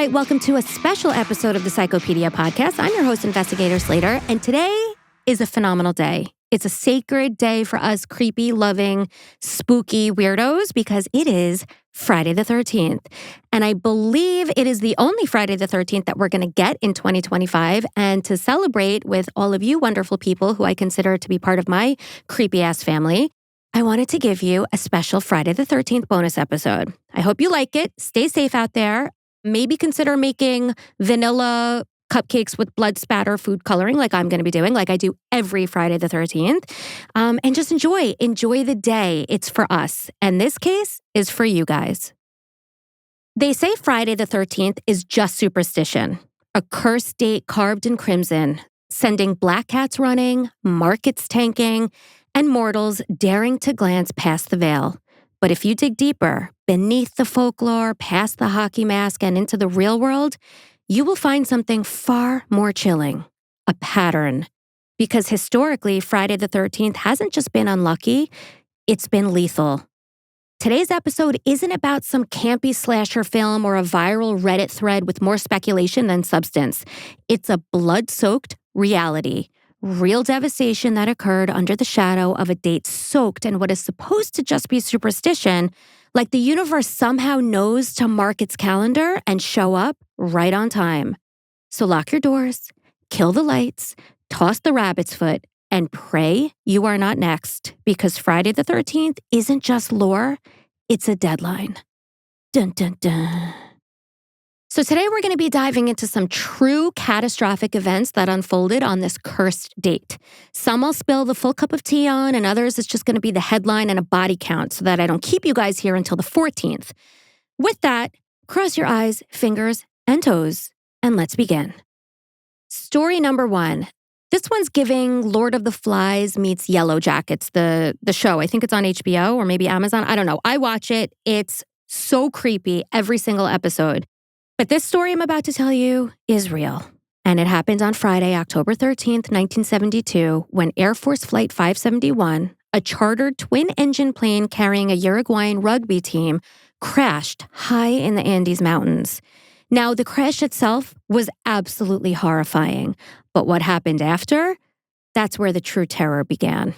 right, welcome to a special episode of the Psychopedia podcast. I'm your host, Investigator Slater, and today is a phenomenal day. It's a sacred day for us creepy, loving, spooky weirdos because it is Friday the 13th. And I believe it is the only Friday the 13th that we're going to get in 2025. And to celebrate with all of you wonderful people who I consider to be part of my creepy-ass family, I wanted to give you a special Friday the 13th bonus episode. I hope you like it. Stay safe out there. Maybe consider making vanilla cupcakes with blood spatter food coloring like I'm going to be doing, like I do every Friday the 13th. And just enjoy the day. It's for us. And this case is for you guys. They say Friday the 13th is just superstition, a cursed date carved in crimson, sending black cats running, markets tanking, and mortals daring to glance past the veil. But if you dig deeper, beneath the folklore, past the hockey mask, and into the real world, you will find something far more chilling, a pattern. Because historically, Friday the 13th hasn't just been unlucky, it's been lethal. Today's episode isn't about some campy slasher film or a viral Reddit thread with more speculation than substance. It's a blood-soaked reality. Real devastation that occurred under the shadow of a date soaked in what is supposed to just be superstition, like the universe somehow knows to mark its calendar and show up right on time. So lock your doors, kill the lights, toss the rabbit's foot, and pray you are not next, because Friday the 13th isn't just lore, it's a deadline. Dun, dun, dun. So today we're going to be diving into some true catastrophic events that unfolded on this cursed date. Some I'll spill the full cup of tea on, and others it's just going to be the headline and a body count so that I don't keep you guys here until the 14th. With that, cross your eyes, fingers, and toes, and let's begin. Story number 1. This one's giving Lord of the Flies meets Yellow Jackets, the show. I think it's on HBO or maybe Amazon. I don't know. I watch it. It's so creepy every single episode. But this story I'm about to tell you is real. And it happened on Friday, October 13th, 1972, when Air Force Flight 571, a chartered twin-engine plane carrying a Uruguayan rugby team, crashed high in the Andes Mountains. Now, the crash itself was absolutely horrifying. But what happened after? That's where the true terror began.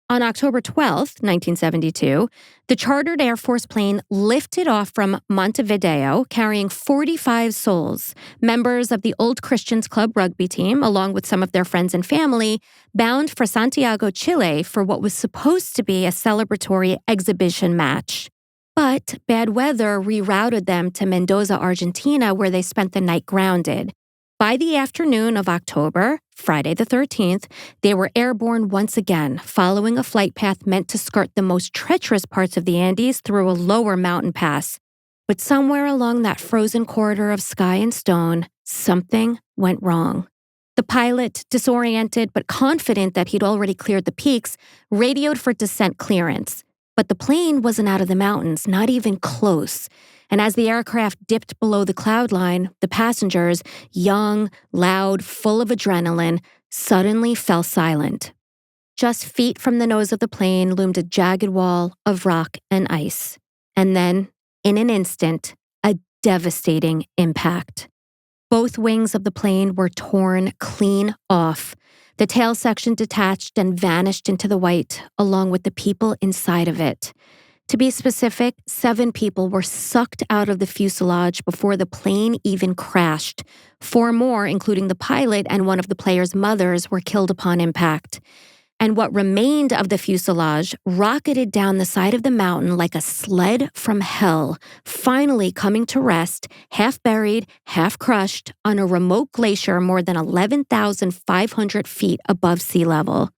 On October 12th, 1972, the chartered Air Force plane lifted off from Montevideo carrying 45 souls, members of the Old Christians Club rugby team, along with some of their friends and family, bound for Santiago, Chile for what was supposed to be a celebratory exhibition match. But bad weather rerouted them to Mendoza, Argentina, where they spent the night grounded. By the afternoon of October, Friday the 13th, they were airborne once again, following a flight path meant to skirt the most treacherous parts of the Andes through a lower mountain pass. But somewhere along that frozen corridor of sky and stone, something went wrong. The pilot, disoriented but confident that he'd already cleared the peaks, radioed for descent clearance. But the plane wasn't out of the mountains, not even close. And as the aircraft dipped below the cloud line, the passengers, young, loud, full of adrenaline, suddenly fell silent. Just feet from the nose of the plane loomed a jagged wall of rock and ice. And then, in an instant, a devastating impact. Both wings of the plane were torn clean off. The tail section detached and vanished into the white, along with the people inside of it. To be specific, 7 people were sucked out of the fuselage before the plane even crashed. 4 more, including the pilot and one of the players' mothers, were killed upon impact. And what remained of the fuselage rocketed down the side of the mountain like a sled from hell, finally coming to rest, half buried, half crushed, on a remote glacier more than 11,500 feet above sea level.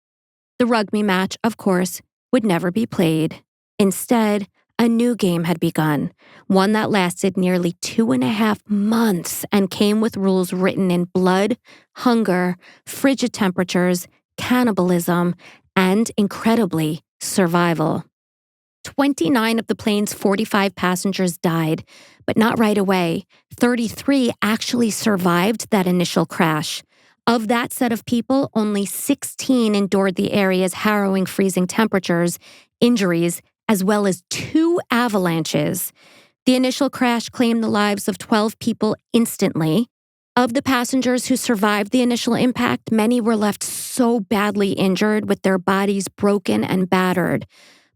The rugby match, of course, would never be played. Instead, a new game had begun, one that lasted nearly 2.5 months and came with rules written in blood, hunger, frigid temperatures, cannibalism, and, incredibly, survival. 29 of the plane's 45 passengers died, but not right away. 33 actually survived that initial crash. Of that set of people, only 16 endured the area's harrowing freezing temperatures, injuries, as well as 2 avalanches. The initial crash claimed the lives of 12 people instantly. Of the passengers who survived the initial impact, many were left so badly injured with their bodies broken and battered.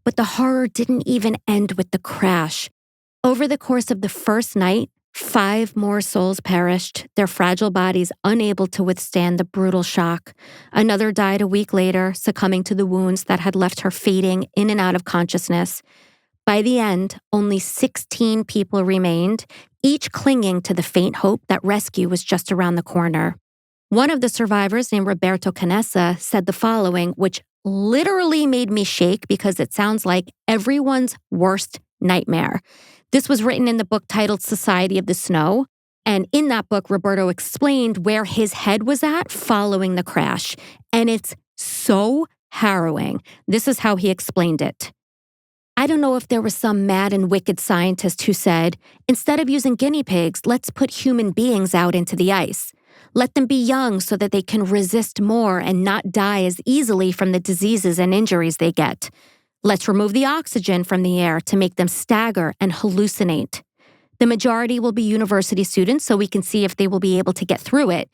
But the horror didn't even end with the crash. Over the course of the first night, 5 more souls perished, their fragile bodies unable to withstand the brutal shock. Another died a week later, succumbing to the wounds that had left her fading in and out of consciousness. By the end, only 16 people remained, each clinging to the faint hope that rescue was just around the corner. One of the survivors, named Roberto Canessa, said the following, which literally made me shake because it sounds like everyone's worst nightmare. This was written in the book titled Society of the Snow. And in that book, Roberto explained where his head was at following the crash. And it's so harrowing. This is how he explained it. I don't know if there was some mad and wicked scientist who said, instead of using guinea pigs, let's put human beings out into the ice. Let them be young so that they can resist more and not die as easily from the diseases and injuries they get. Let's remove the oxygen from the air to make them stagger and hallucinate. The majority will be university students, so we can see if they will be able to get through it,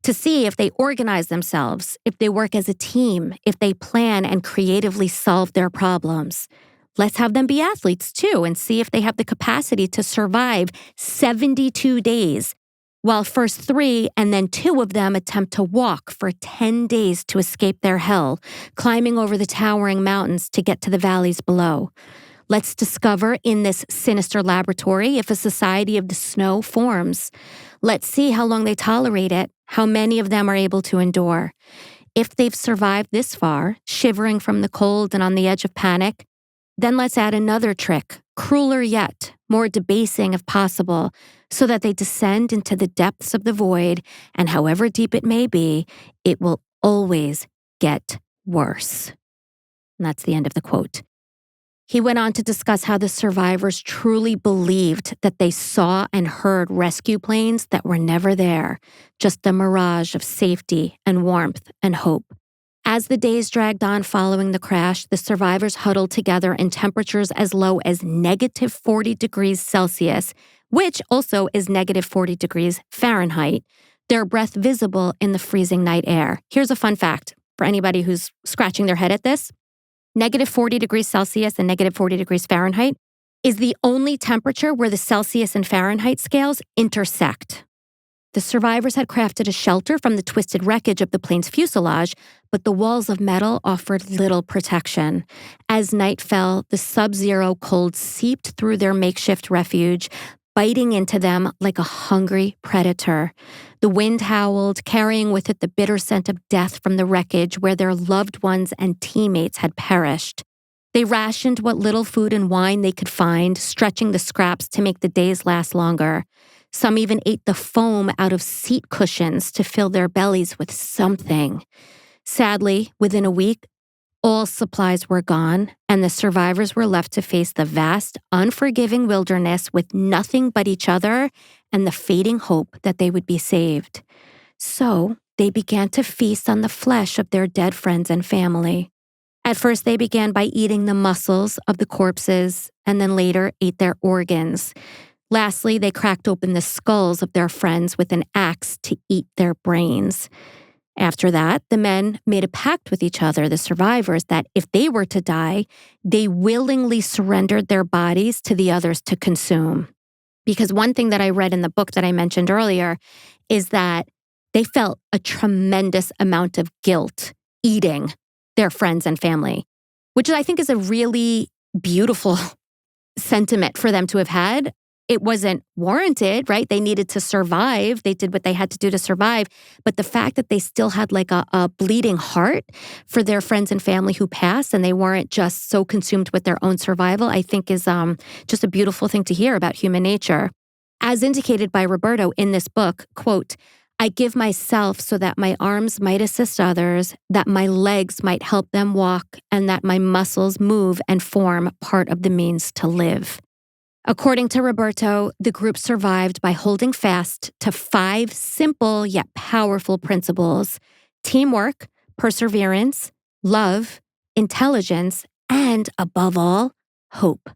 to see if they organize themselves, if they work as a team, if they plan and creatively solve their problems. Let's have them be athletes too and see if they have the capacity to survive 72 days, while first 3 and then 2 of them attempt to walk for 10 days to escape their hell, climbing over the towering mountains to get to the valleys below. Let's discover in this sinister laboratory if a society of the snow forms. Let's see how long they tolerate it, how many of them are able to endure. If they've survived this far, shivering from the cold and on the edge of panic, then let's add another trick, crueler yet, more debasing if possible, so that they descend into the depths of the void, and however deep it may be, it will always get worse. And that's the end of the quote. He went on to discuss how the survivors truly believed that they saw and heard rescue planes that were never there, just a mirage of safety and warmth and hope. As the days dragged on following the crash, the survivors huddled together in temperatures as low as negative 40 degrees Celsius, which also is negative 40 degrees Fahrenheit, their breath visible in the freezing night air. Here's a fun fact for anybody who's scratching their head at this. Negative 40 degrees Celsius and negative 40 degrees Fahrenheit is the only temperature where the Celsius and Fahrenheit scales intersect. The survivors had crafted a shelter from the twisted wreckage of the plane's fuselage, but the walls of metal offered little protection. As night fell, the sub-zero cold seeped through their makeshift refuge, biting into them like a hungry predator. The wind howled, carrying with it the bitter scent of death from the wreckage where their loved ones and teammates had perished. They rationed what little food and wine they could find, stretching the scraps to make the days last longer. Some even ate the foam out of seat cushions to fill their bellies with something. Sadly, within a week, all supplies were gone, and the survivors were left to face the vast, unforgiving wilderness with nothing but each other and the fading hope that they would be saved. So they began to feast on the flesh of their dead friends and family. At first, they began by eating the muscles of the corpses, and then later ate their organs. Lastly, they cracked open the skulls of their friends with an axe to eat their brains. After that, the men made a pact with each other, the survivors, that if they were to die, they willingly surrendered their bodies to the others to consume. Because one thing that I read in the book that I mentioned earlier is that they felt a tremendous amount of guilt eating their friends and family, which I think is a really beautiful sentiment for them to have had. It wasn't warranted, right? They needed to survive. They did what they had to do to survive. But the fact that they still had like a bleeding heart for their friends and family who passed, and they weren't just so consumed with their own survival, I think is just a beautiful thing to hear about human nature. As indicated by Roberto in this book, quote, "I give myself so that my arms might assist others, that my legs might help them walk, and that my muscles move and form part of the means to live." According to Roberto, the group survived by holding fast to 5 simple yet powerful principles: teamwork, perseverance, love, intelligence, and above all, hope.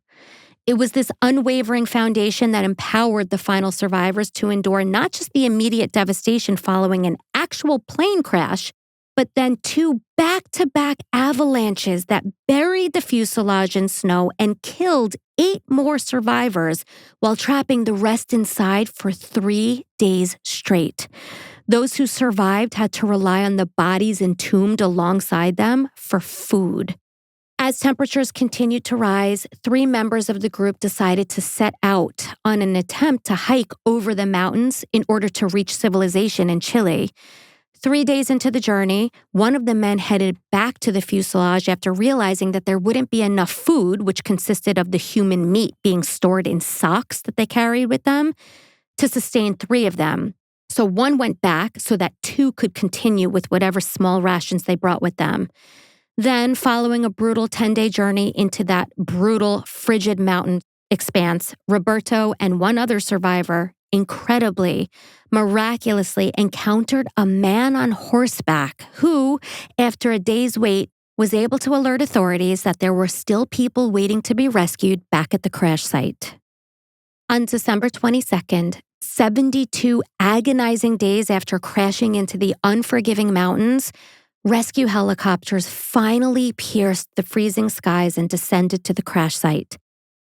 It was this unwavering foundation that empowered the final survivors to endure not just the immediate devastation following an actual plane crash, but then 2 back-to-back avalanches that buried the fuselage in snow and killed 8 more survivors while trapping the rest inside for 3 days straight. Those who survived had to rely on the bodies entombed alongside them for food. As temperatures continued to rise, 3 members of the group decided to set out on an attempt to hike over the mountains in order to reach civilization in Chile. 3 days into the journey, one of the men headed back to the fuselage after realizing that there wouldn't be enough food, which consisted of the human meat being stored in socks that they carried with them, to sustain 3 of them. So one went back so that 2 could continue with whatever small rations they brought with them. Then, following a brutal 10-day journey into that brutal, frigid mountain expanse, Roberto and one other survivor incredibly, miraculously encountered a man on horseback who, after a day's wait, was able to alert authorities that there were still people waiting to be rescued back at the crash site. On December 22nd, 72 agonizing days after crashing into the unforgiving mountains, rescue helicopters finally pierced the freezing skies and descended to the crash site.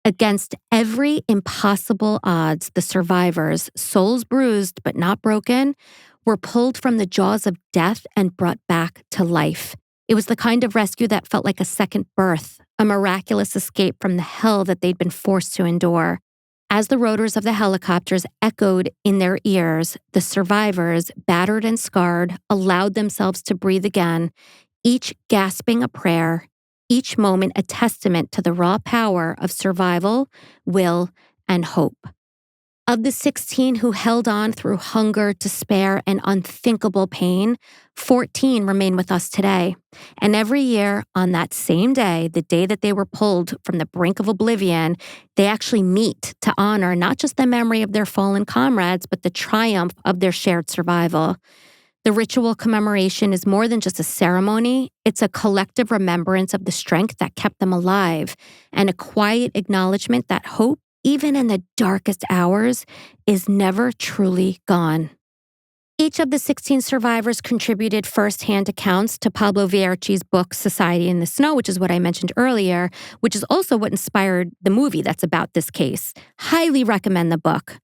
Against every impossible odds, the survivors, souls bruised but not broken, were pulled from the jaws of death and brought back to life. It was the kind of rescue that felt like a second birth, a miraculous escape from the hell that they'd been forced to endure. As the rotors of the helicopters echoed in their ears, the survivors, battered and scarred, allowed themselves to breathe again, each gasping a prayer, each moment a testament to the raw power of survival, will, and hope. Of the 16 who held on through hunger, despair, and unthinkable pain, 14 remain with us today. And every year, on that same day, the day that they were pulled from the brink of oblivion, they actually meet to honor not just the memory of their fallen comrades, but the triumph of their shared survival. The ritual commemoration is more than just a ceremony. It's a collective remembrance of the strength that kept them alive and a quiet acknowledgement that hope, even in the darkest hours, is never truly gone. Each of the 16 survivors contributed firsthand accounts to Pablo Vierchi's book, Society in the Snow, which is what I mentioned earlier, which is also what inspired the movie that's about this case. Highly recommend the book.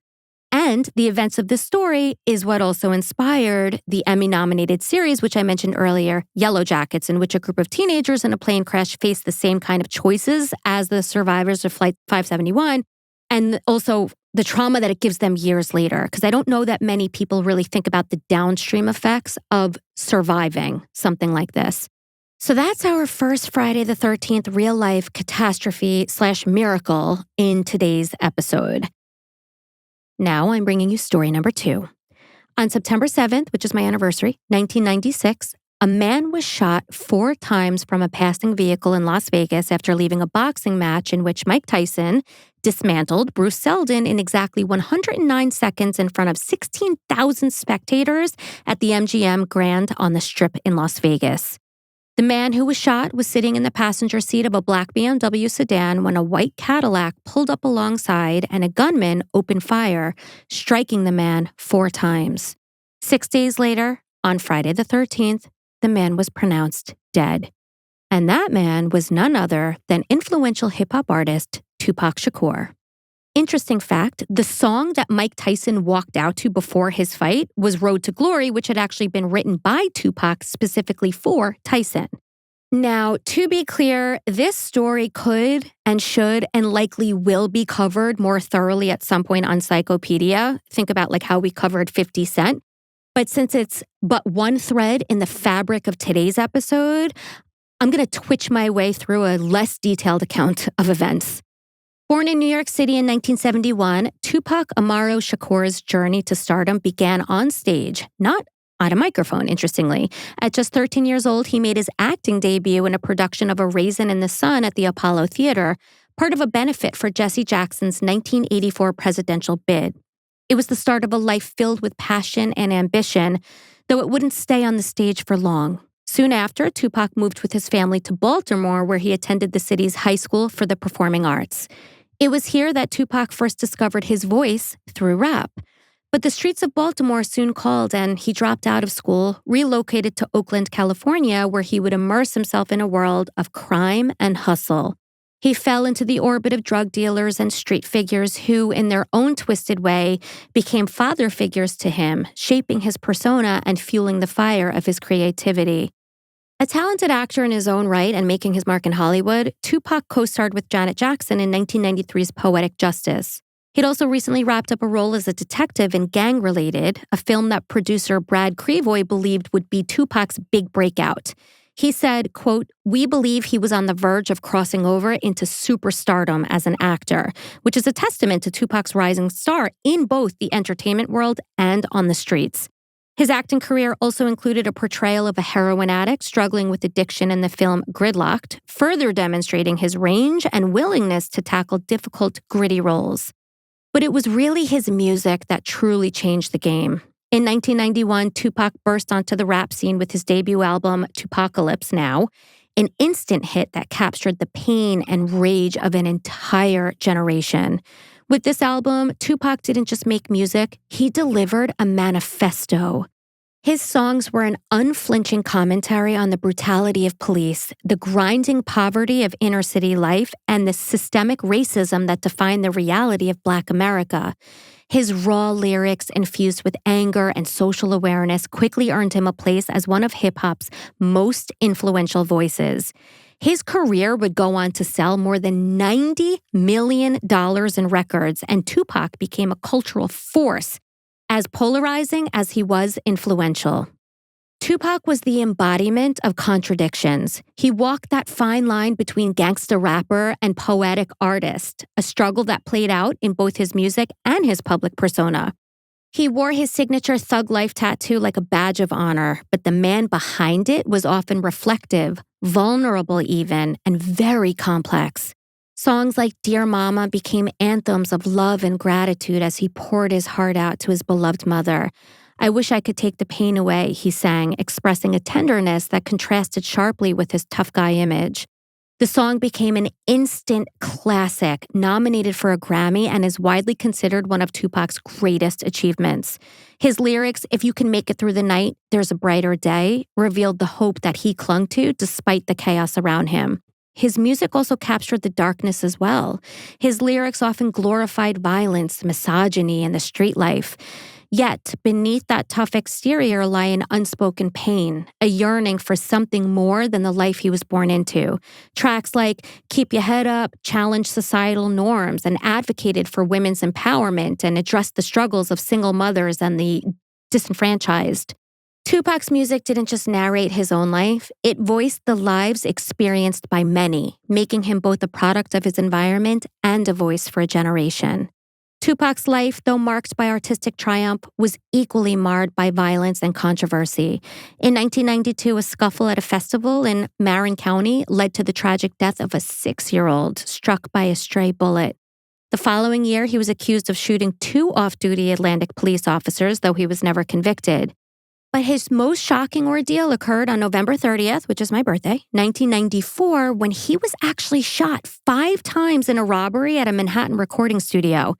And the events of this story is what also inspired the Emmy-nominated series, which I mentioned earlier, Yellow Jackets, in which a group of teenagers in a plane crash face the same kind of choices as the survivors of Flight 571, and also the trauma that it gives them years later. Because I don't know that many people really think about the downstream effects of surviving something like this. So that's our first Friday the 13th real-life catastrophe/miracle in today's episode. Now I'm bringing you story number 2. On September 7th, which is my anniversary, 1996, a man was shot 4 times from a passing vehicle in Las Vegas after leaving a boxing match in which Mike Tyson dismantled Bruce Seldon in exactly 109 seconds in front of 16,000 spectators at the MGM Grand on the Strip in Las Vegas. The man who was shot was sitting in the passenger seat of a black BMW sedan when a white Cadillac pulled up alongside and a gunman opened fire, striking the man 4 times. 6 days later, on Friday the 13th, the man was pronounced dead. And that man was none other than influential hip-hop artist Tupac Shakur. Interesting fact, the song that Mike Tyson walked out to before his fight was Road to Glory, which had actually been written by Tupac specifically for Tyson. Now, to be clear, this story could and should and likely will be covered more thoroughly at some point on Psychopedia. Think about like how we covered 50 Cent. But since it's but one thread in the fabric of today's episode, I'm going to twitch my way through a less detailed account of events. Born in New York City in 1971, Tupac Amaru Shakur's journey to stardom began on stage, not on a microphone, interestingly. At just 13 years old, he made his acting debut in a production of A Raisin in the Sun at the Apollo Theater, part of a benefit for Jesse Jackson's 1984 presidential bid. It was the start of a life filled with passion and ambition, though it wouldn't stay on the stage for long. Soon after, Tupac moved with his family to Baltimore, where he attended the city's high school for the performing arts. It was here that Tupac first discovered his voice through rap. But the streets of Baltimore soon called, and he dropped out of school, relocated to Oakland, California, where he would immerse himself in a world of crime and hustle. He fell into the orbit of drug dealers and street figures who, in their own twisted way, became father figures to him, shaping his persona and fueling the fire of his creativity. A talented actor in his own right and making his mark in Hollywood, Tupac co-starred with Janet Jackson in 1993's Poetic Justice. He'd also recently wrapped up a role as a detective in Gang Related, a film that producer Brad Crevoy believed would be Tupac's big breakout. He said, quote, "We believe he was on the verge of crossing over into superstardom as an actor, which is a testament to Tupac's rising star in both the entertainment world and on the streets." His acting career also included a portrayal of a heroin addict struggling with addiction in the film Gridlocked, further demonstrating his range and willingness to tackle difficult, gritty roles. But it was really his music that truly changed the game. In 1991, Tupac burst onto the rap scene with his debut album, Tupacalypse Now, an instant hit that captured the pain and rage of an entire generation. With this album, Tupac didn't just make music, he delivered a manifesto. His songs were an unflinching commentary on the brutality of police, the grinding poverty of inner-city life, and the systemic racism that defined the reality of Black America. His raw lyrics, infused with anger and social awareness, quickly earned him a place as one of hip-hop's most influential voices. His career would go on to sell more than $90 million in records, and Tupac became a cultural force, as polarizing as he was influential. Tupac was the embodiment of contradictions. He walked that fine line between gangsta rapper and poetic artist, a struggle that played out in both his music and his public persona. He wore his signature thug life tattoo like a badge of honor, but the man behind it was often reflective, vulnerable even, and very complex. Songs like Dear Mama became anthems of love and gratitude as he poured his heart out to his beloved mother. I wish I could take the pain away, he sang, expressing a tenderness that contrasted sharply with his tough guy image. The song became an instant classic, nominated for a Grammy, and is widely considered one of Tupac's greatest achievements. His lyrics, "If you can make it through the night, there's a brighter day," revealed the hope that he clung to despite the chaos around him. His music also captured the darkness as well. His lyrics often glorified violence, misogyny, and the street life. Yet, beneath that tough exterior lie an unspoken pain, a yearning for something more than the life he was born into. Tracks like Keep Your Head Up challenged societal norms and advocated for women's empowerment and addressed the struggles of single mothers and the disenfranchised. Tupac's music didn't just narrate his own life, it voiced the lives experienced by many, making him both a product of his environment and a voice for a generation. Tupac's life, though marked by artistic triumph, was equally marred by violence and controversy. In 1992, a scuffle at a festival in Marin County led to the tragic death of a 6-year-old struck by a stray bullet. The following year, he was accused of shooting 2 off-duty Atlantic police officers, though he was never convicted. But his most shocking ordeal occurred on November 30th, which is my birthday, 1994, when he was actually shot 5 times in a robbery at a Manhattan recording studio.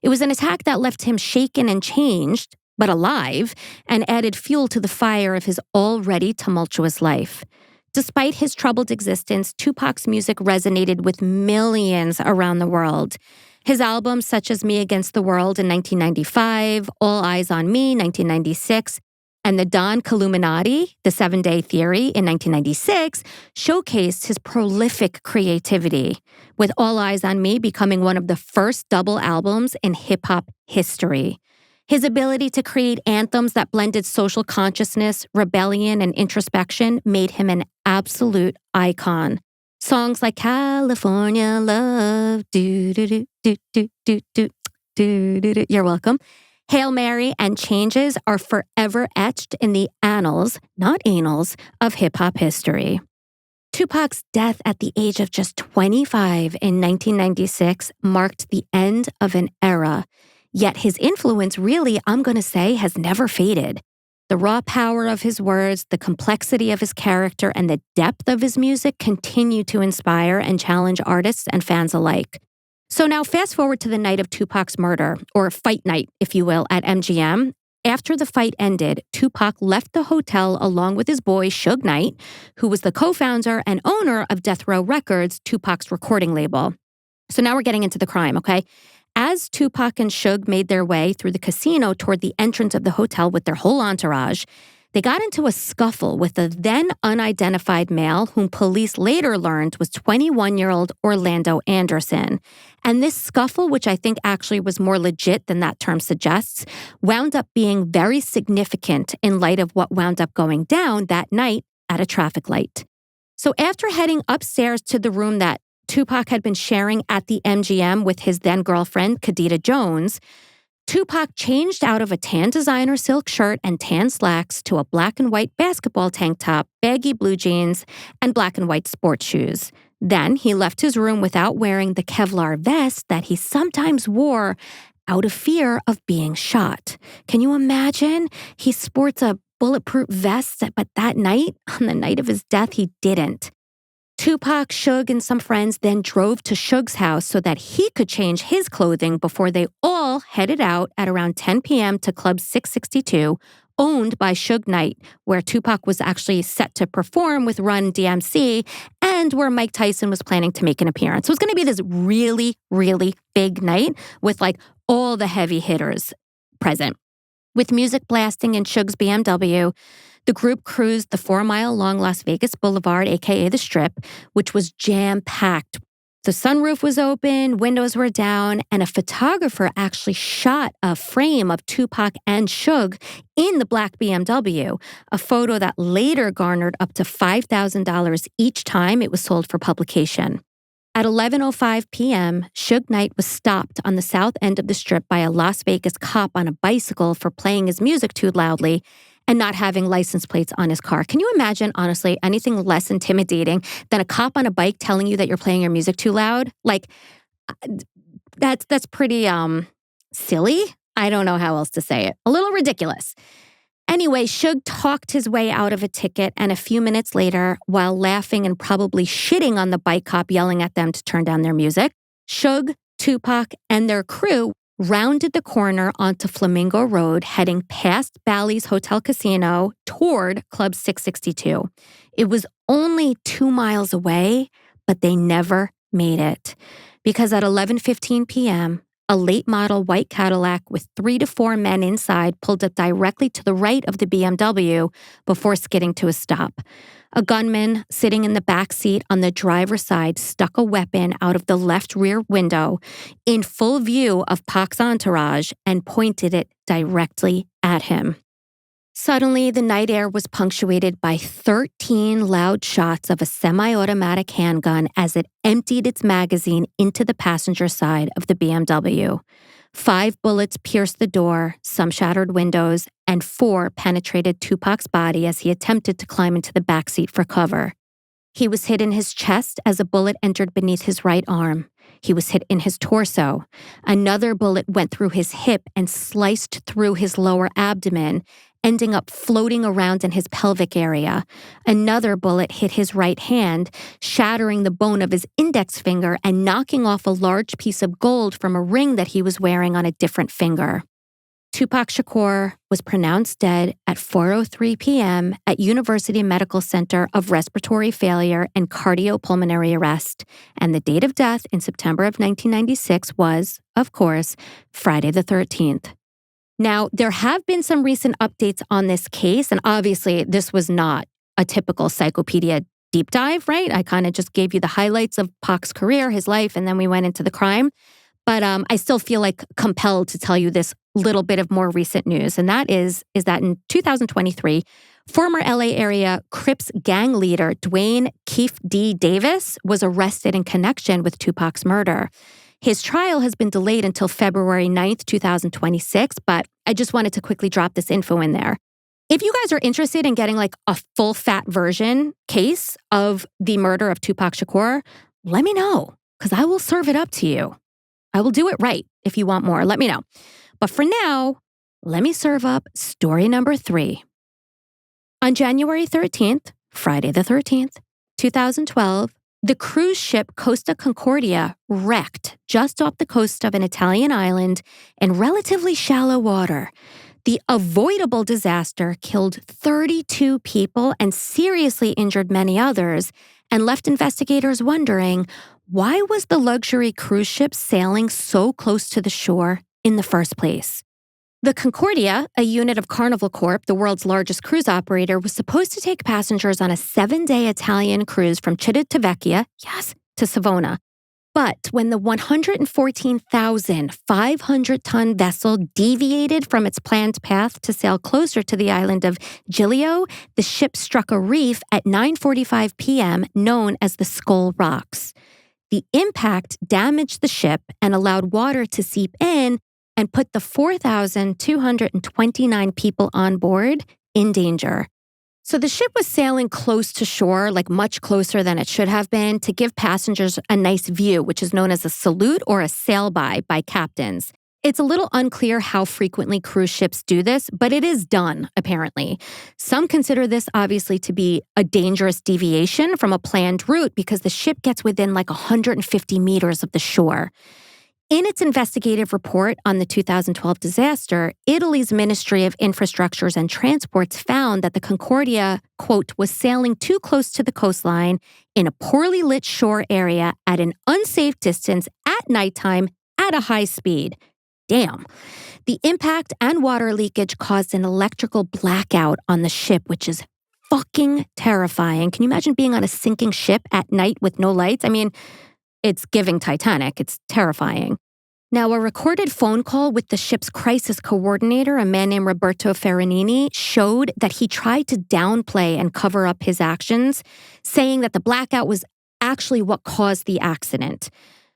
It was an attack that left him shaken and changed, but alive, and added fuel to the fire of his already tumultuous life. Despite his troubled existence, Tupac's music resonated with millions around the world. His albums such as Me Against the World in 1995, All Eyes on Me, 1996, and The Don Killuminati, The 7-Day Theory in 1996, showcased his prolific creativity, with All Eyes on Me becoming one of the first double albums in hip-hop history. His ability to create anthems that blended social consciousness, rebellion, and introspection made him an absolute icon. Songs like California Love, do-do-do-do-do-do-do-do-do. You're welcome. Hail Mary and Changes are forever etched in the annals, not annals, of hip-hop history. Tupac's death at the age of just 25 in 1996 marked the end of an era. Yet his influence really, I'm going to say, has never faded. The raw power of his words, the complexity of his character, and the depth of his music continue to inspire and challenge artists and fans alike. So now fast forward to the night of Tupac's murder, or fight night, if you will, at MGM. After the fight ended, Tupac left the hotel along with his boy, Suge Knight, who was the co-founder and owner of Death Row Records, Tupac's recording label. So now we're getting into the crime, okay? As Tupac and Suge made their way through the casino toward the entrance of the hotel with their whole entourage, they got into a scuffle with a then unidentified male whom police later learned was 21-year-old Orlando Anderson. And this scuffle, which I think actually was more legit than that term suggests, wound up being very significant in light of what wound up going down that night at a traffic light. So after heading upstairs to the room that Tupac had been sharing at the MGM with his then-girlfriend, Khadija Jones, Tupac changed out of a tan designer silk shirt and tan slacks to a black and white basketball tank top, baggy blue jeans, and black and white sports shoes. Then he left his room without wearing the Kevlar vest that he sometimes wore out of fear of being shot. Can you imagine? He sports a bulletproof vest, but that night, on the night of his death, he didn't. Tupac, Suge, and some friends then drove to Suge's house so that he could change his clothing before they all headed out at around 10 p.m. to Club 662, owned by Suge Knight, where Tupac was actually set to perform with Run DMC and where Mike Tyson was planning to make an appearance. So it was going to be this really, really big night with like all the heavy hitters present. With music blasting in Suge's BMW, the group cruised the 4-mile-long Las Vegas Boulevard, aka the Strip, which was jam-packed. The sunroof was open, windows were down, and a photographer actually shot a frame of Tupac and Suge in the black BMW, a photo that later garnered up to $5,000 each time it was sold for publication. At 11:05 p.m., Suge Knight was stopped on the south end of the Strip by a Las Vegas cop on a bicycle for playing his music too loudly and not having license plates on his car. Can you imagine, honestly, anything less intimidating than a cop on a bike telling you that you're playing your music too loud? Like, that's pretty silly. I don't know how else to say it. A little ridiculous. Anyway, Suge talked his way out of a ticket, and a few minutes later, while laughing and probably shitting on the bike cop yelling at them to turn down their music, Suge, Tupac, and their crew rounded the corner onto Flamingo Road, heading past Bally's Hotel Casino toward Club 662. It was only 2 miles away, but they never made it. Because at 11:15 p.m., a late model white Cadillac with 3 to 4 men inside pulled up directly to the right of the BMW before skidding to a stop. A gunman sitting in the back seat on the driver's side stuck a weapon out of the left rear window in full view of Pac's entourage and pointed it directly at him. Suddenly, the night air was punctuated by 13 loud shots of a semi-automatic handgun as it emptied its magazine into the passenger side of the BMW. 5 bullets pierced the door, some shattered windows, and 4 penetrated Tupac's body as he attempted to climb into the backseat for cover. He was hit in his chest as a bullet entered beneath his right arm. He was hit in his torso. Another bullet went through his hip and sliced through his lower abdomen, ending up floating around in his pelvic area. Another bullet hit his right hand, shattering the bone of his index finger and knocking off a large piece of gold from a ring that he was wearing on a different finger. Tupac Shakur was pronounced dead at 4:03 p.m. at University Medical Center of respiratory failure and cardiopulmonary arrest, and the date of death in September of 1996 was, of course, Friday the 13th. Now, there have been some recent updates on this case, and obviously this was not a typical Psychopedia deep dive, right? I kind of just gave you the highlights of Pac's career, his life, and then we went into the crime. But I still feel like compelled to tell you this little bit of more recent news, and that is that in 2023, former LA area Crips gang leader Dwayne Keefe D. Davis was arrested in connection with Tupac's murder. His trial has been delayed until February 9th, 2026, but I just wanted to quickly drop this info in there. If you guys are interested in getting like a full fat version case of the murder of Tupac Shakur, let me know, because I will serve it up to you. I will do it right. If you want more, let me know. But for now, let me serve up story number 3. On January 13th, Friday the 13th, 2012, The cruise ship Costa Concordia wrecked just off the coast of an Italian island in relatively shallow water. The avoidable disaster killed 32 people and seriously injured many others, and left investigators wondering, why was the luxury cruise ship sailing so close to the shore in the first place? The Concordia, a unit of Carnival Corp, the world's largest cruise operator, was supposed to take passengers on a 7-day Italian cruise from Civitavecchia, yes, to Savona. But when the 114,500-ton vessel deviated from its planned path to sail closer to the island of Giglio, the ship struck a reef at 9:45 p.m. known as the Skull Rocks. The impact damaged the ship and allowed water to seep in and put the 4,229 people on board in danger. So the ship was sailing close to shore, like much closer than it should have been, to give passengers a nice view, which is known as a salute or a sail-by captains. It's a little unclear how frequently cruise ships do this, but it is done, apparently. Some consider this obviously to be a dangerous deviation from a planned route because the ship gets within like 150 meters of the shore. In its investigative report on the 2012 disaster, Italy's Ministry of Infrastructures and Transports found that the Concordia, quote, was sailing too close to the coastline in a poorly lit shore area at an unsafe distance at nighttime at a high speed. Damn. The impact and water leakage caused an electrical blackout on the ship, which is fucking terrifying. Can you imagine being on a sinking ship at night with no lights? I mean, it's giving Titanic. It's terrifying. Now, a recorded phone call with the ship's crisis coordinator, a man named Roberto Ferranini, showed that he tried to downplay and cover up his actions, saying that the blackout was actually what caused the accident.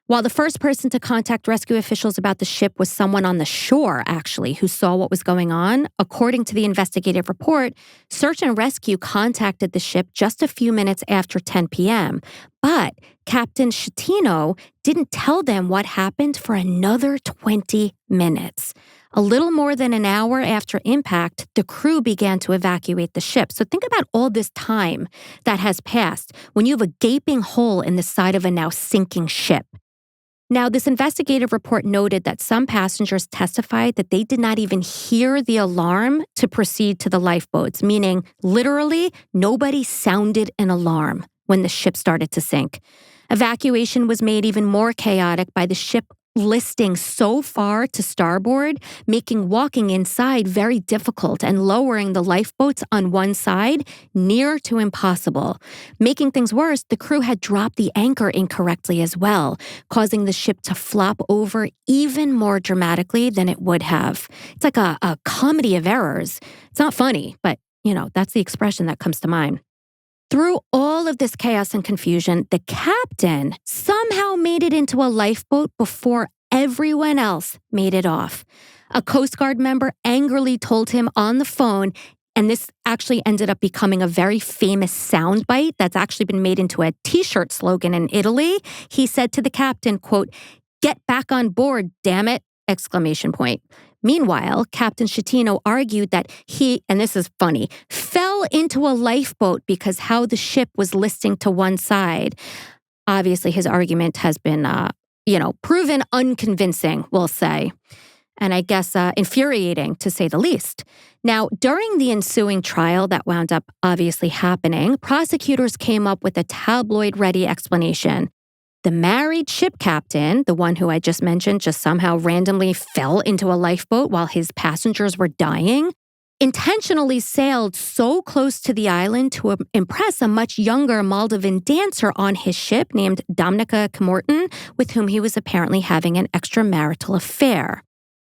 While the first person to contact rescue officials about the ship was someone on the shore, actually, who saw what was going on, according to the investigative report, search and rescue contacted the ship just a few minutes after 10 p.m. But Captain Schettino didn't tell them what happened for another 20 minutes. A little more than an hour after impact, the crew began to evacuate the ship. So think about all this time that has passed when you have a gaping hole in the side of a now sinking ship. Now, this investigative report noted that some passengers testified that they did not even hear the alarm to proceed to the lifeboats, meaning literally nobody sounded an alarm when the ship started to sink. Evacuation was made even more chaotic by the ship listing so far to starboard, making walking inside very difficult and lowering the lifeboats on one side near to impossible. Making things worse, the crew had dropped the anchor incorrectly as well, causing the ship to flop over even more dramatically than it would have. It's like a comedy of errors. It's not funny, but, that's the expression that comes to mind. Through all of this chaos and confusion, the captain somehow made it into a lifeboat before everyone else made it off. A Coast Guard member angrily told him on the phone, and this actually ended up becoming a very famous soundbite that's actually been made into a T-shirt slogan in Italy. He said to the captain, quote, "Get back on board, damn it!" exclamation point. Meanwhile, Captain Schettino argued that he, and this is funny, fell into a lifeboat because how the ship was listing to one side. Obviously, his argument has been, proven unconvincing, we'll say. And I guess infuriating, to say the least. Now, during the ensuing trial that wound up obviously happening, prosecutors came up with a tabloid-ready explanation. The married ship captain, the one who I just mentioned, just somehow randomly fell into a lifeboat while his passengers were dying, intentionally sailed so close to the island to impress a much younger Moldovan dancer on his ship named Domnica Comorton, with whom he was apparently having an extramarital affair.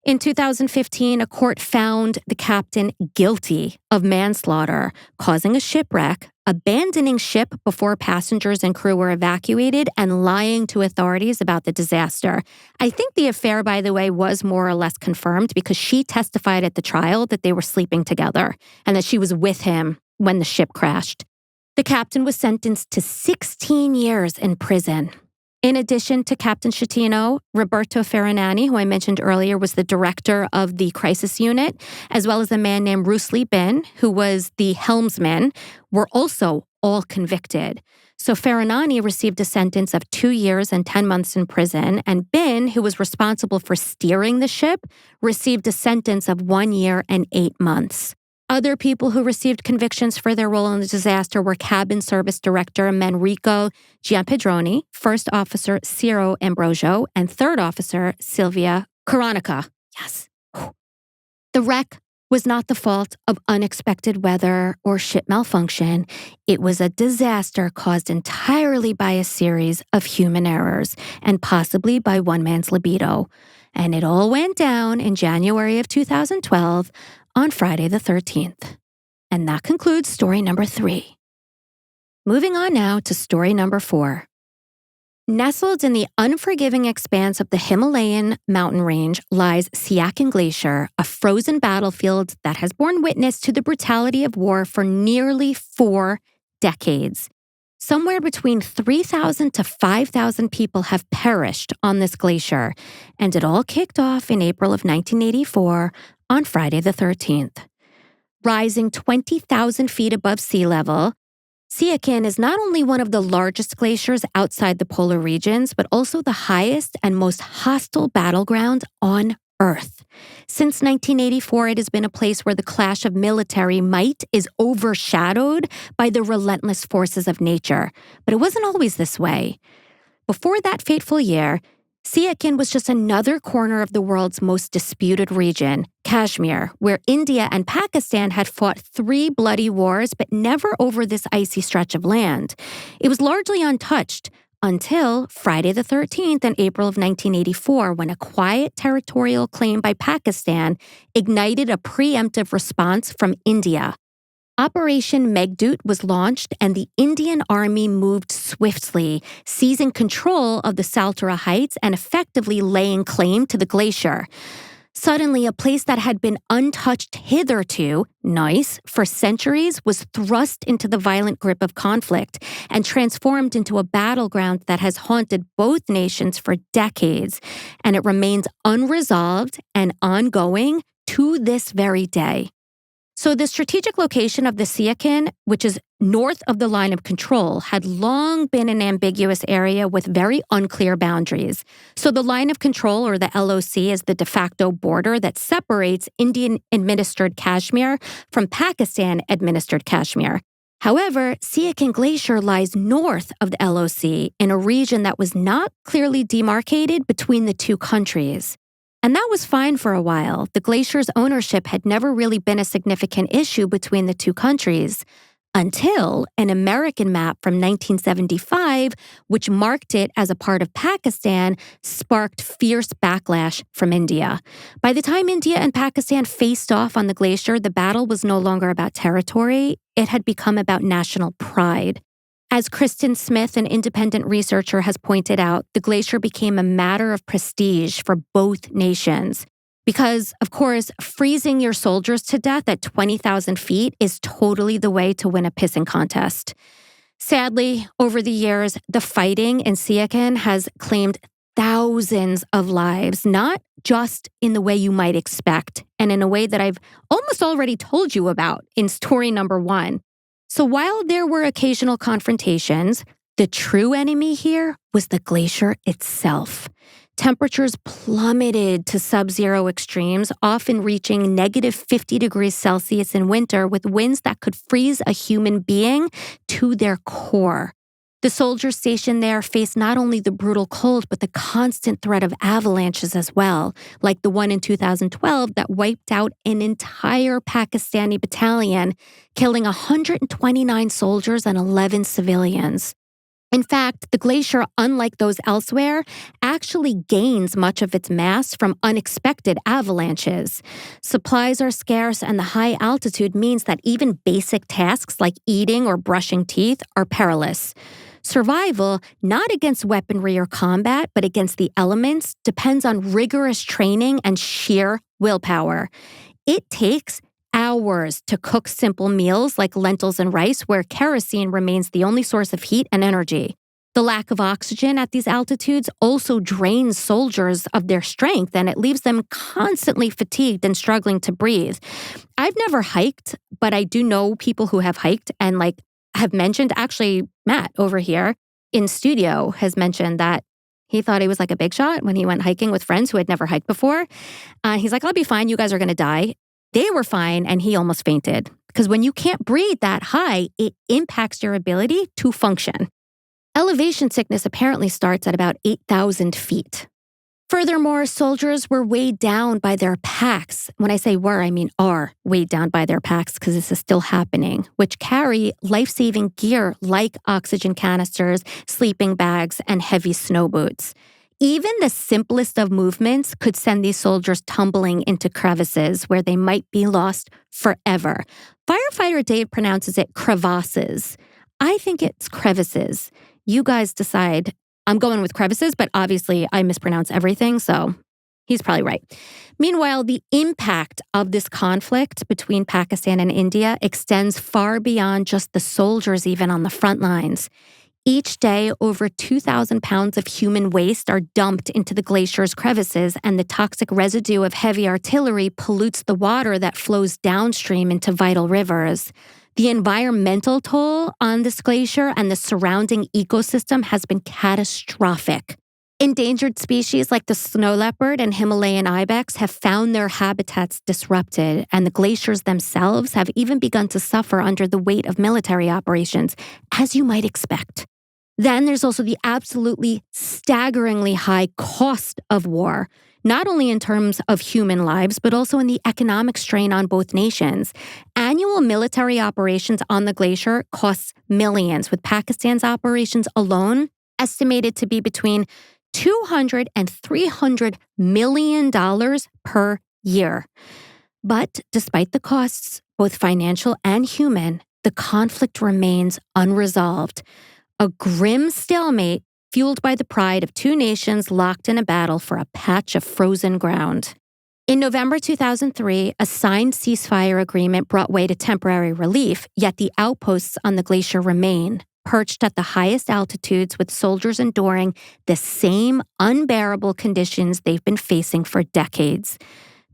In 2015, a court found the captain guilty of manslaughter, causing a shipwreck, abandoning ship before passengers and crew were evacuated, and lying to authorities about the disaster. I think the affair, by the way, was more or less confirmed because she testified at the trial that they were sleeping together and that she was with him when the ship crashed. The captain was sentenced to 16 years in prison. In addition to Captain Schettino, Roberto Ferranini, who I mentioned earlier, was the director of the crisis unit, as well as a man named Rusli Bin, who was the helmsman, were also all convicted. So Farinani received a sentence of 2 years and 10 months in prison, and Bin, who was responsible for steering the ship, received a sentence of 1 year and 8 months. Other people who received convictions for their role in the disaster were Cabin Service Director Manrico Giampedroni, First Officer Ciro Ambrosio, and Third Officer Silvia Coronica. Yes. The wreck was not the fault of unexpected weather or ship malfunction. It was a disaster caused entirely by a series of human errors and possibly by one man's libido. And it all went down in January of 2012 on Friday the 13th. And that concludes story number 3. Moving on now to story number 4. Nestled in the unforgiving expanse of the Himalayan mountain range lies Siachen Glacier, a frozen battlefield that has borne witness to the brutality of war for nearly 4 decades. Somewhere between 3,000 to 5,000 people have perished on this glacier, and it all kicked off in April of 1984 on Friday the 13th. Rising 20,000 feet above sea level, Siachen is not only one of the largest glaciers outside the polar regions, but also the highest and most hostile battleground on Earth. Since 1984, it has been a place where the clash of military might is overshadowed by the relentless forces of nature. But it wasn't always this way. Before that fateful year, Siachen was just another corner of the world's most disputed region, Kashmir, where India and Pakistan had fought 3 bloody wars, but never over this icy stretch of land. It was largely untouched until Friday the 13th in April of 1984, when a quiet territorial claim by Pakistan ignited a preemptive response from India. Operation Meghdoot was launched, and the Indian Army moved swiftly, seizing control of the Saltoro Heights and effectively laying claim to the glacier. Suddenly, a place that had been untouched hitherto, for centuries, was thrust into the violent grip of conflict and transformed into a battleground that has haunted both nations for decades, and it remains unresolved and ongoing to this very day. So the strategic location of the Siachen, which is north of the line of control, had long been an ambiguous area with very unclear boundaries. So the line of control, or the LOC, is the de facto border that separates Indian-administered Kashmir from Pakistan-administered Kashmir. However, Siachen Glacier lies north of the LOC in a region that was not clearly demarcated between the two countries. And that was fine for a while. The glacier's ownership had never really been a significant issue between the two countries, until an American map from 1975, which marked it as a part of Pakistan, sparked fierce backlash from India. By the time India and Pakistan faced off on the glacier, the battle was no longer about territory. It had become about national pride. As Kristen Smith, an independent researcher, has pointed out, the glacier became a matter of prestige for both nations. Because, of course, freezing your soldiers to death at 20,000 feet is totally the way to win a pissing contest. Sadly, over the years, the fighting in Siachen has claimed thousands of lives, not just in the way you might expect, and in a way that I've almost already told you about in story number 1. So while there were occasional confrontations, the true enemy here was the glacier itself. Temperatures plummeted to sub-zero extremes, often reaching negative 50 degrees Celsius in winter, with winds that could freeze a human being to their core. The soldiers stationed there faced not only the brutal cold, but the constant threat of avalanches as well, like the one in 2012 that wiped out an entire Pakistani battalion, killing 129 soldiers and 11 civilians. In fact, the glacier, unlike those elsewhere, actually gains much of its mass from unexpected avalanches. Supplies are scarce, and the high altitude means that even basic tasks like eating or brushing teeth are perilous. Survival, not against weaponry or combat, but against the elements, depends on rigorous training and sheer willpower. It takes hours to cook simple meals like lentils and rice, where kerosene remains the only source of heat and energy. The lack of oxygen at these altitudes also drains soldiers of their strength, and it leaves them constantly fatigued and struggling to breathe. I've never hiked, but I do know people who have hiked, and have mentioned, actually, Matt over here in studio has mentioned that he thought he was like a big shot when he went hiking with friends who had never hiked before. He's like, I'll be fine. You guys are going to die. They were fine, and he almost fainted. Because when you can't breathe that high, it impacts your ability to function. Elevation sickness apparently starts at about 8,000 feet. Furthermore, soldiers were weighed down by their packs. When I say were, I mean are weighed down by their packs because this is still happening, which carry life-saving gear like oxygen canisters, sleeping bags, and heavy snow boots. Even the simplest of movements could send these soldiers tumbling into crevices where they might be lost forever. Firefighter Dave pronounces it crevasses. I think it's crevices. You guys decide. I'm going with crevices, but obviously I mispronounce everything, so he's probably right. Meanwhile, the impact of this conflict between Pakistan and India extends far beyond just the soldiers even on the front lines. Each day, over 2,000 pounds of human waste are dumped into the glacier's crevices, and the toxic residue of heavy artillery pollutes the water that flows downstream into vital rivers. The environmental toll on this glacier and the surrounding ecosystem has been catastrophic. Endangered species like the snow leopard and Himalayan ibex have found their habitats disrupted, and the glaciers themselves have even begun to suffer under the weight of military operations, as you might expect. Then there's also the absolutely staggeringly high cost of war, not only in terms of human lives, but also in the economic strain on both nations. Annual military operations on the glacier costs millions, with Pakistan's operations alone estimated to be between $200 and $300 million per year. But despite the costs, both financial and human, the conflict remains unresolved. A grim stalemate fueled by the pride of two nations locked in a battle for a patch of frozen ground. In November 2003, a signed ceasefire agreement brought way to temporary relief, yet the outposts on the glacier remain, perched at the highest altitudes with soldiers enduring the same unbearable conditions they've been facing for decades.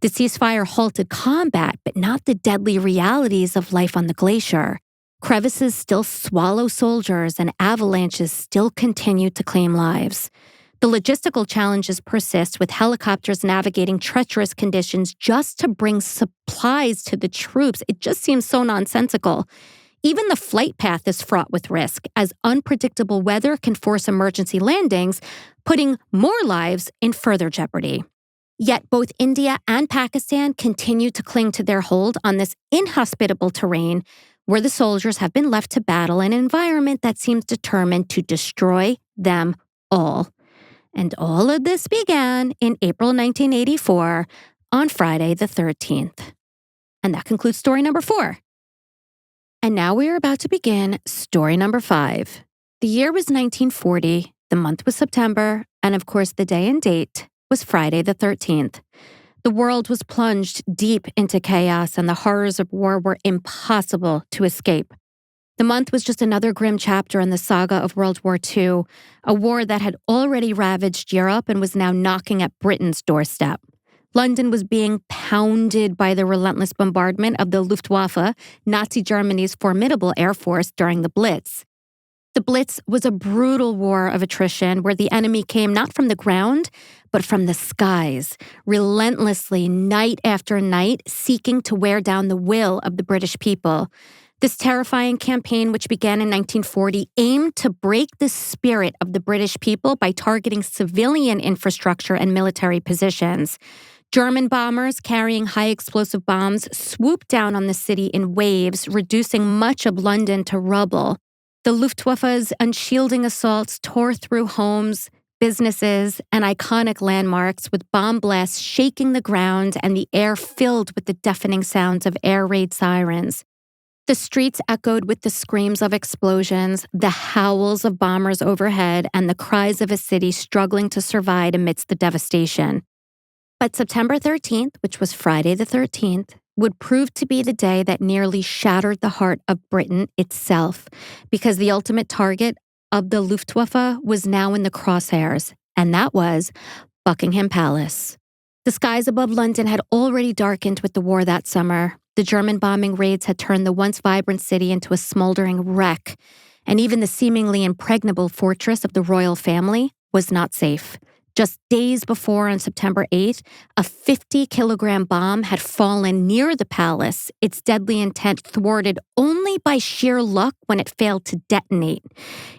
The ceasefire halted combat, but not the deadly realities of life on the glacier. Crevices still swallow soldiers, and avalanches still continue to claim lives. The logistical challenges persist, with helicopters navigating treacherous conditions just to bring supplies to the troops. It just seems so nonsensical. Even the flight path is fraught with risk, as unpredictable weather can force emergency landings, putting more lives in further jeopardy. Yet both India and Pakistan continue to cling to their hold on this inhospitable terrain, where the soldiers have been left to battle an environment that seems determined to destroy them all. And all of this began in April 1984 on Friday the 13th. And that concludes story number 4. And now we are about to begin story number 5. The year was 1940, the month was September, and of course the day and date was Friday the 13th. The world was plunged deep into chaos, and the horrors of war were impossible to escape. The month was just another grim chapter in the saga of World War II, a war that had already ravaged Europe and was now knocking at Britain's doorstep. London was being pounded by the relentless bombardment of the Luftwaffe, Nazi Germany's formidable air force during the Blitz. The Blitz was a brutal war of attrition where the enemy came not from the ground, but from the skies, relentlessly, night after night, seeking to wear down the will of the British people. This terrifying campaign, which began in 1940, aimed to break the spirit of the British people by targeting civilian infrastructure and military positions. German bombers carrying high-explosive bombs swooped down on the city in waves, reducing much of London to rubble. The Luftwaffe's unshielding assaults tore through homes, businesses, and iconic landmarks, with bomb blasts shaking the ground and the air filled with the deafening sounds of air raid sirens. The streets echoed with the screams of explosions, the howls of bombers overhead, and the cries of a city struggling to survive amidst the devastation. But September 13th, which was Friday the 13th, would prove to be the day that nearly shattered the heart of Britain itself, because the ultimate target of the Luftwaffe was now in the crosshairs, and that was Buckingham Palace. The skies above London had already darkened with the war that summer. The German bombing raids had turned the once vibrant city into a smoldering wreck, and even the seemingly impregnable fortress of the royal family was not safe. Just days before, on September 8th, a 50-kilogram bomb had fallen near the palace, its deadly intent thwarted only by sheer luck when it failed to detonate.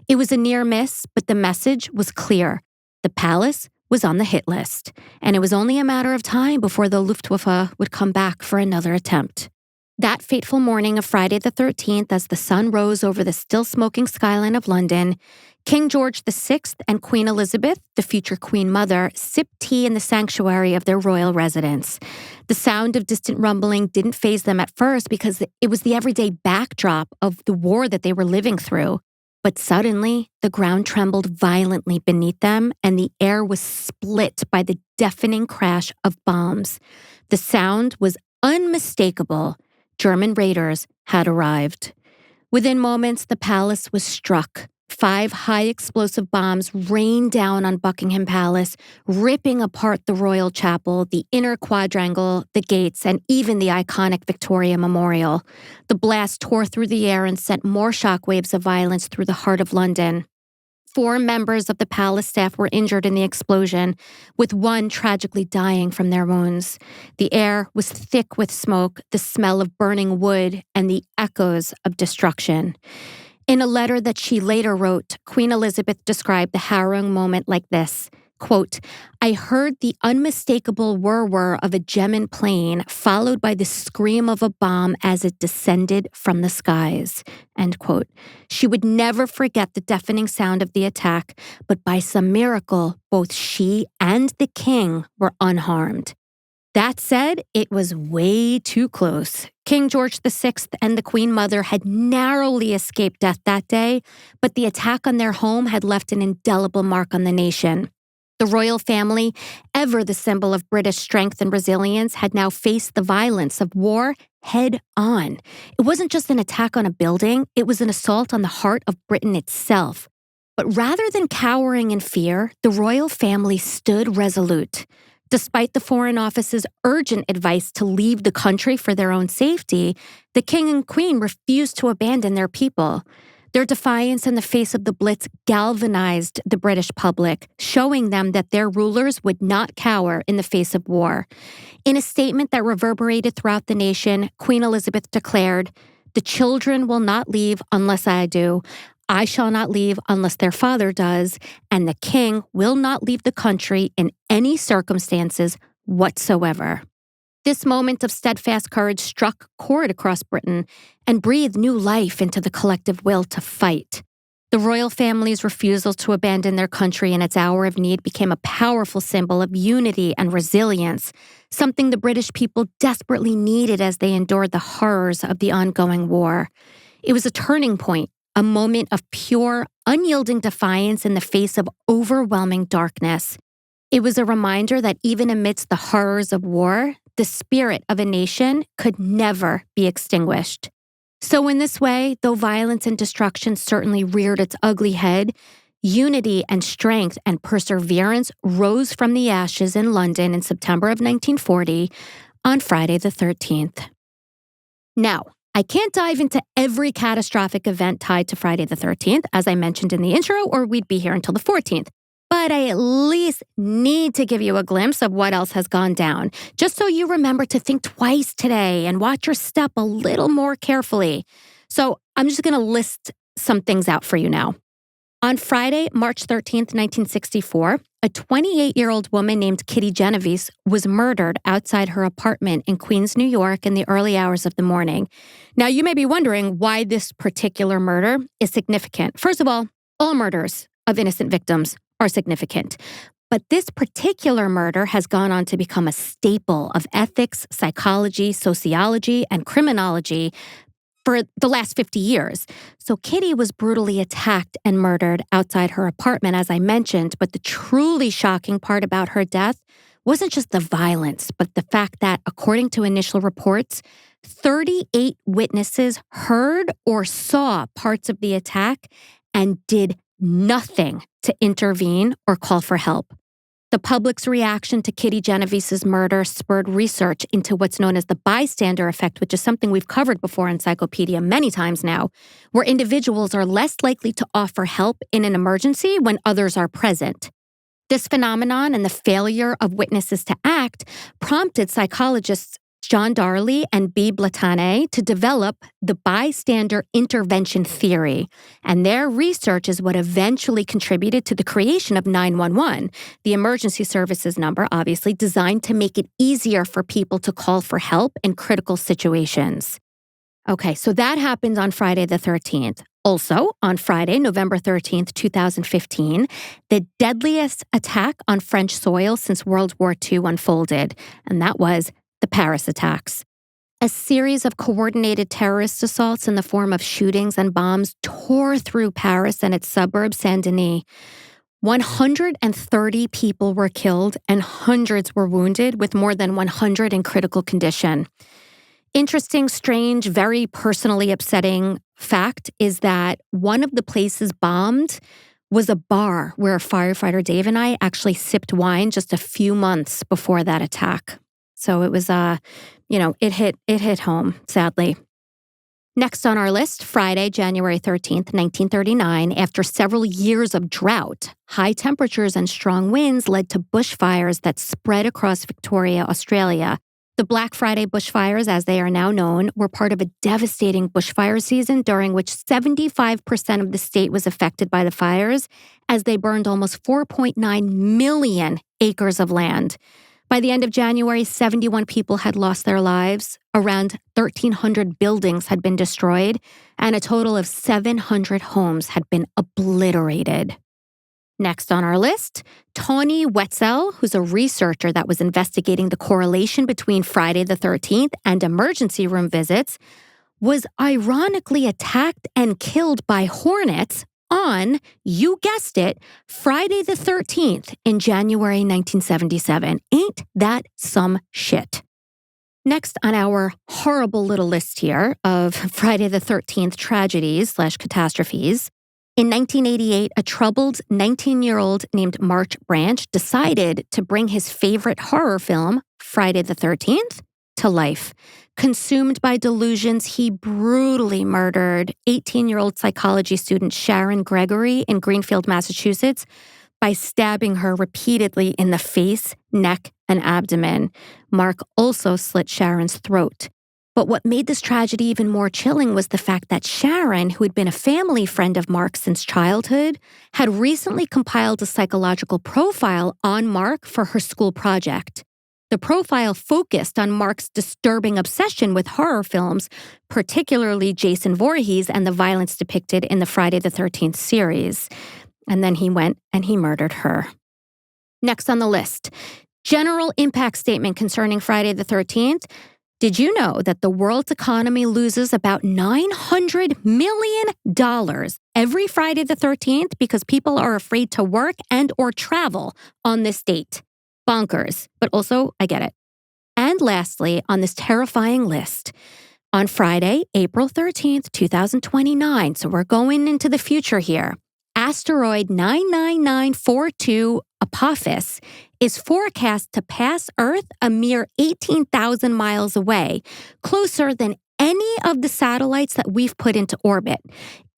It was a near miss, but the message was clear. The palace was on the hit list, and it was only a matter of time before the Luftwaffe would come back for another attempt. That fateful morning of Friday the 13th, as the sun rose over the still-smoking skyline of London, King George VI and Queen Elizabeth, the future Queen Mother, sipped tea in the sanctuary of their royal residence. The sound of distant rumbling didn't faze them at first because it was the everyday backdrop of the war that they were living through. But suddenly, the ground trembled violently beneath them, and the air was split by the deafening crash of bombs. The sound was unmistakable. German raiders had arrived. Within moments, the palace was struck. 5 high-explosive bombs rained down on Buckingham Palace, ripping apart the royal chapel, the inner quadrangle, the gates, and even the iconic Victoria Memorial. The blast tore through the air and sent more shockwaves of violence through the heart of London. 4 members of the palace staff were injured in the explosion, with one tragically dying from their wounds. The air was thick with smoke, the smell of burning wood, and the echoes of destruction. In a letter that she later wrote, Queen Elizabeth described the harrowing moment like this, quote, "I heard the unmistakable whir-whir of a German plane followed by the scream of a bomb as it descended from the skies," end quote. She would never forget the deafening sound of the attack, but by some miracle, both she and the king were unharmed. That said, it was way too close. King George VI and the Queen Mother had narrowly escaped death that day, but the attack on their home had left an indelible mark on the nation. The royal family, ever the symbol of British strength and resilience, had now faced the violence of war head on. It wasn't just an attack on a building, it was an assault on the heart of Britain itself. But rather than cowering in fear, the royal family stood resolute. Despite the Foreign Office's urgent advice to leave the country for their own safety, the king and queen refused to abandon their people. Their defiance in the face of the Blitz galvanized the British public, showing them that their rulers would not cower in the face of war. In a statement that reverberated throughout the nation, Queen Elizabeth declared, "The children will not leave unless I do. I shall not leave unless their father does, and the king will not leave the country in any circumstances whatsoever." This moment of steadfast courage struck chord across Britain and breathed new life into the collective will to fight. The royal family's refusal to abandon their country in its hour of need became a powerful symbol of unity and resilience, something the British people desperately needed as they endured the horrors of the ongoing war. It was a turning point, a moment of pure, unyielding defiance in the face of overwhelming darkness. It was a reminder that even amidst the horrors of war, the spirit of a nation could never be extinguished. So in this way, though violence and destruction certainly reared its ugly head, unity and strength and perseverance rose from the ashes in London in September of 1940 on Friday the 13th. Now, I can't dive into every catastrophic event tied to Friday the 13th, as I mentioned in the intro, or we'd be here until the 14th. But I at least need to give you a glimpse of what else has gone down, just so you remember to think twice today and watch your step a little more carefully. So I'm just going to list some things out for you now. On Friday, March 13th, 1964, a 28-year-old woman named Kitty Genovese was murdered outside her apartment in Queens, New York in the early hours of the morning. Now, you may be wondering why this particular murder is significant. First of all murders of innocent victims are significant. But this particular murder has gone on to become a staple of ethics, psychology, sociology, and criminology for the last 50 years. So Kitty was brutally attacked and murdered outside her apartment, as I mentioned, but the truly shocking part about her death wasn't just the violence, but the fact that, according to initial reports, 38 witnesses heard or saw parts of the attack and did nothing to intervene or call for help. The public's reaction to Kitty Genovese's murder spurred research into what's known as the bystander effect, which is something we've covered before in Psychopedia many times now, where individuals are less likely to offer help in an emergency when others are present. This phenomenon and the failure of witnesses to act prompted psychologists John Darley and B. Blatane to develop the bystander intervention theory. And their research is what eventually contributed to the creation of 911, the emergency services number, obviously designed to make it easier for people to call for help in critical situations. Okay, so that happened on Friday the 13th. Also, on Friday, November 13th, 2015, the deadliest attack on French soil since World War II unfolded, and that was the Paris attacks. A series of coordinated terrorist assaults in the form of shootings and bombs tore through Paris and its suburb, Saint-Denis. 130 people were killed and hundreds were wounded, with more than 100 in critical condition. Interesting, strange, very personally upsetting fact is that one of the places bombed was a bar where firefighter Dave and I actually sipped wine just a few months before that attack. So it was, it hit home, sadly. Next on our list, Friday, January 13th, 1939, after several years of drought, high temperatures and strong winds led to bushfires that spread across Victoria, Australia. The Black Friday bushfires, as they are now known, were part of a devastating bushfire season during which 75% of the state was affected by the fires, as they burned almost 4.9 million acres of land. By the end of January, 71 people had lost their lives, around 1,300 buildings had been destroyed, and a total of 700 homes had been obliterated. Next on our list, Tony Wetzel, who's a researcher that was investigating the correlation between Friday the 13th and emergency room visits, was ironically attacked and killed by hornets on, you guessed it, Friday the 13th in January 1977. Ain't that some shit? Next on our horrible little list here of Friday the 13th tragedies/catastrophes, in 1988, a troubled 19-year-old named March Branch decided to bring his favorite horror film, Friday the 13th, to life. Consumed by delusions, he brutally murdered 18-year-old psychology student Sharon Gregory in Greenfield, Massachusetts, by stabbing her repeatedly in the face, neck, and abdomen. Mark also slit Sharon's throat. But what made this tragedy even more chilling was the fact that Sharon, who had been a family friend of Mark since childhood, had recently compiled a psychological profile on Mark for her school project. The profile focused on Mark's disturbing obsession with horror films, particularly Jason Voorhees and the violence depicted in the Friday the 13th series. And then he went and he murdered her. Next on the list, general impact statement concerning Friday the 13th. Did you know that the world's economy loses about $900 million every Friday the 13th because people are afraid to work and or travel on this date? Bonkers, but also I get it. And lastly, on this terrifying list, on Friday, April 13th, 2029, so we're going into the future here, asteroid 99942 Apophis is forecast to pass Earth a mere 18,000 miles away, closer than any of the satellites that we've put into orbit.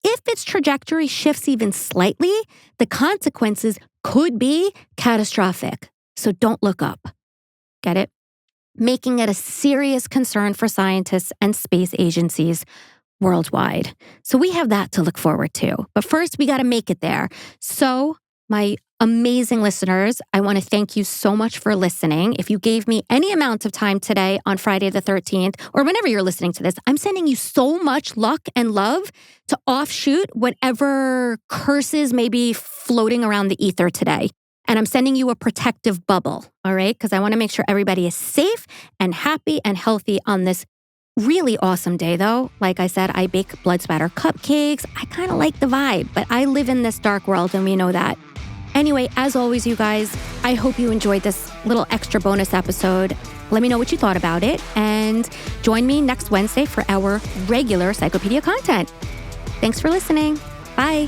If its trajectory shifts even slightly, the consequences could be catastrophic. So don't look up. Get it? Making it a serious concern for scientists and space agencies worldwide. So we have that to look forward to. But first, we got to make it there. So my amazing listeners, I want to thank you so much for listening. If you gave me any amount of time today on Friday the 13th, or whenever you're listening to this, I'm sending you so much luck and love to offshoot whatever curses may be floating around the ether today. And I'm sending you a protective bubble, all right? Because I want to make sure everybody is safe and happy and healthy on this really awesome day, though. Like I said, I bake blood spatter cupcakes. I kind of like the vibe, but I live in this dark world and we know that. Anyway, as always, you guys, I hope you enjoyed this little extra bonus episode. Let me know what you thought about it and join me next Wednesday for our regular Psychopedia content. Thanks for listening. Bye.